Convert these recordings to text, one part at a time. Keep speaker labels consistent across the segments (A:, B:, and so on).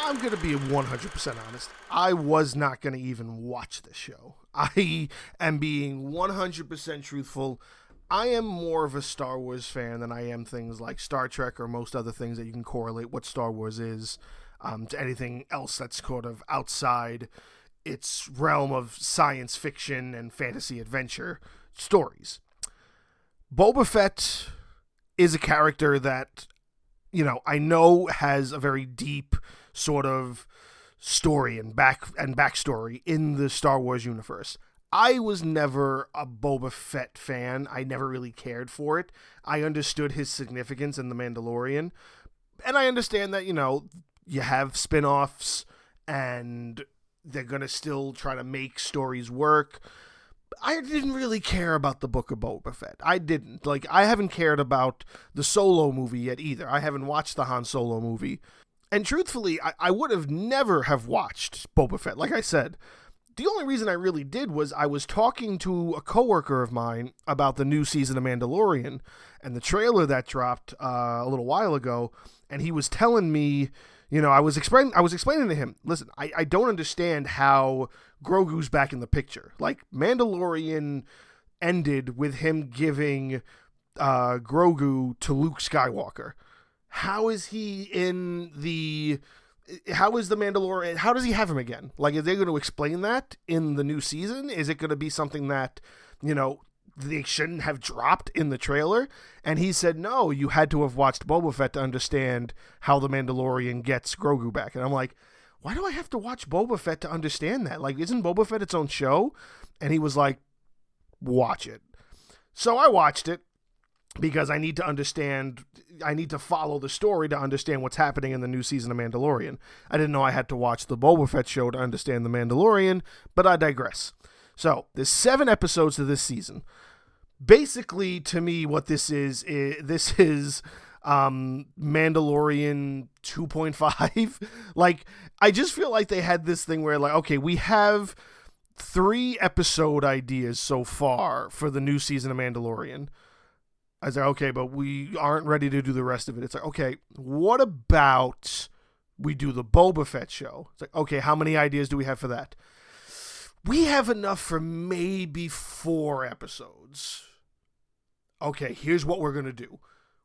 A: I'm going to be 100% honest. I was not going to even watch this show. I am being 100% truthful. I am more of a Star Wars fan than I am things like Star Trek or most other things that you can correlate what Star Wars is to anything else that's sort of outside its realm of science fiction and fantasy adventure stories. Boba Fett is a character that, I know has a very deep sort of story and backstory in the Star Wars universe. I was never a Boba Fett fan. I never really cared for it. I understood his significance in The Mandalorian. And I understand that, you have spin-offs and they're going to still try to make stories work. I didn't really care about the Book of Boba Fett. I didn't. I haven't cared about the Solo movie yet either. I haven't watched the Han Solo movie. And truthfully, I would have never have watched Boba Fett. Like I said, the only reason I really did was I was talking to a coworker of mine about the new season of Mandalorian and the trailer that dropped a little while ago, and he was telling me, I was explaining to him, listen, I don't understand how Grogu's back in the picture. Mandalorian ended with him giving Grogu to Luke Skywalker. How is he in the... How is the Mandalorian... How does he have him again? Are they going to explain that in the new season? Is it going to be something that, they shouldn't have dropped in the trailer? And he said, no, you had to have watched Boba Fett to understand how the Mandalorian gets Grogu back. And I'm like, why do I have to watch Boba Fett to understand that? Isn't Boba Fett its own show? And he was like, watch it. So I watched it because I need to follow the story to understand what's happening in the new season of Mandalorian. I didn't know I had to watch the Boba Fett show to understand the Mandalorian, but I digress. So, there's 7 episodes to this season. Basically, to me, what this is Mandalorian 2.5. I just feel like they had this thing where, okay, we have 3 episode ideas so far for the new season of Mandalorian. I was like, okay, but we aren't ready to do the rest of it. It's like, okay, what about we do the Boba Fett show? It's like, okay, how many ideas do we have for that? We have enough for maybe 4 episodes. Okay, here's what we're going to do.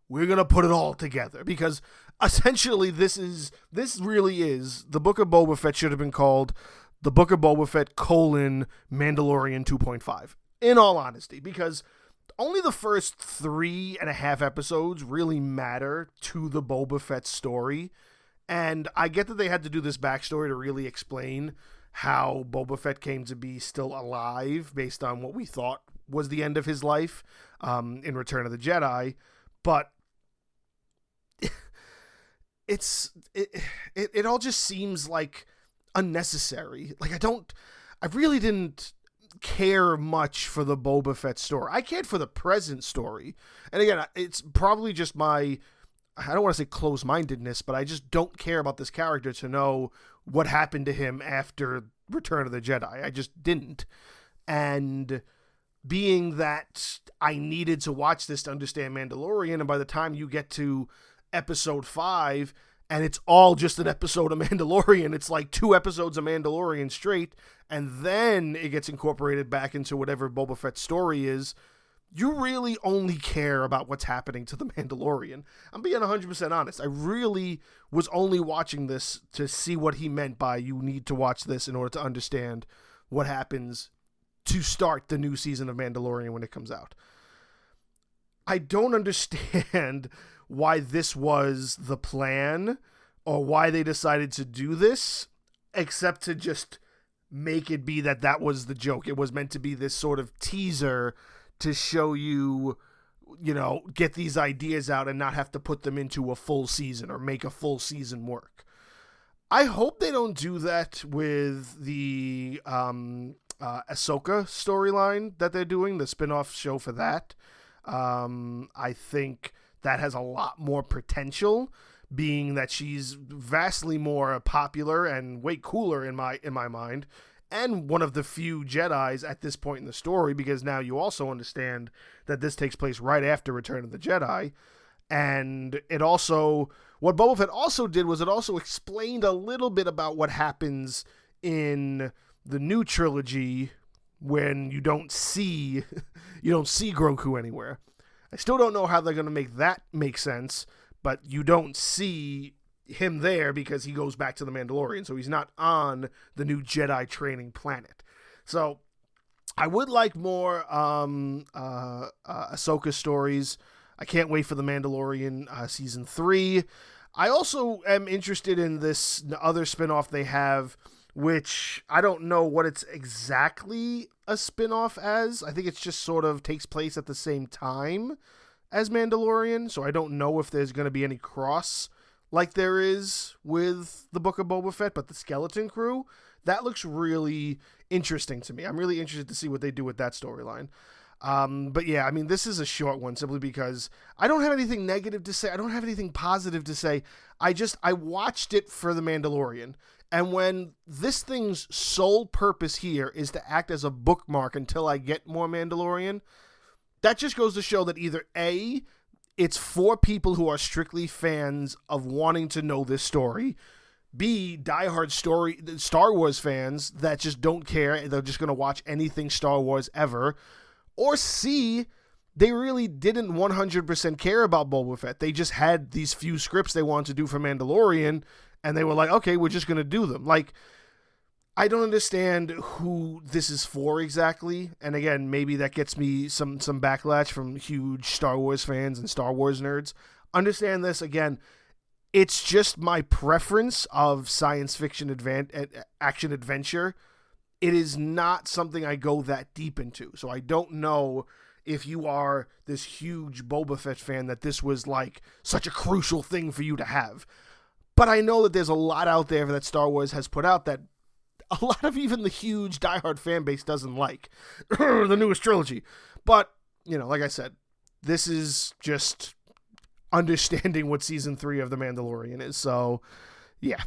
A: We're going to put it all together because essentially this really is, the Book of Boba Fett should have been called The Book of Boba Fett, Mandalorian 2.5. In all honesty, because only the first 3.5 episodes really matter to the Boba Fett story. And I get that they had to do this backstory to really explain how Boba Fett came to be still alive based on what we thought was the end of his life in Return of the Jedi. But it all just seems like unnecessary. I really didn't care much for the Boba Fett story. I cared for the present story. And again, it's probably just my, I don't want to say closed-mindedness, but I just don't care about this character to know what happened to him after Return of the Jedi. I just didn't. And being that I needed to watch this to understand Mandalorian, and by the time you get to episode 5, and it's all just an episode of Mandalorian, it's 2 episodes of Mandalorian straight, and then it gets incorporated back into whatever Boba Fett's story is, you really only care about what's happening to the Mandalorian. I'm being 100% honest. I really was only watching this to see what he meant by you need to watch this in order to understand what happens to start the new season of Mandalorian when it comes out. I don't understand why this was the plan or why they decided to do this, except to just make it be that was the joke. It was meant to be this sort of teaser to show you, get these ideas out and not have to put them into a full season or make a full season work. I hope they don't do that with the Ahsoka storyline that they're doing, the spin-off show for that. I think that has a lot more potential, being that she's vastly more popular and way cooler in my mind, and one of the few Jedis at this point in the story, because now you also understand that this takes place right after Return of the Jedi, and it also What Boba Fett also did was it also explained a little bit about what happens in the new trilogy when you don't see Grogu anywhere. I still don't know how they're going to make that make sense, but you don't see him there because he goes back to the Mandalorian, so he's not on the new Jedi training planet. So I would like more Ahsoka stories. I can't wait for the Mandalorian season 3. I also am interested in this other spinoff they have, which I don't know what it's exactly a spinoff as. I think it's just sort of takes place at the same time as Mandalorian, so I don't know if there's going to be any cross like there is with the Book of Boba Fett, but the Skeleton Crew, that looks really interesting to me. I'm really interested to see what they do with that storyline. But yeah, I mean, this is a short one simply because I don't have anything negative to say. I don't have anything positive to say. I watched it for the Mandalorian. And when this thing's sole purpose here is to act as a bookmark until I get more Mandalorian, that just goes to show that either A, it's for people who are strictly fans of wanting to know this story, B, diehard Star Wars fans that just don't care, they're just going to watch anything Star Wars ever, or C, they really didn't 100% care about Boba Fett. They just had these few scripts they wanted to do for Mandalorian, and they were like, okay, we're just going to do them. Like, I don't understand who this is for exactly. And again, maybe that gets me some backlash from huge Star Wars fans and Star Wars nerds. Understand this, again, it's just my preference of science fiction action adventure. It is not something I go that deep into. So I don't know if you are this huge Boba Fett fan that this was like such a crucial thing for you to have. But I know that there's a lot out there that Star Wars has put out that a lot of even the huge diehard fan base doesn't like. The newest trilogy. But, like I said, this is just understanding what season 3 of The Mandalorian is. So, yeah.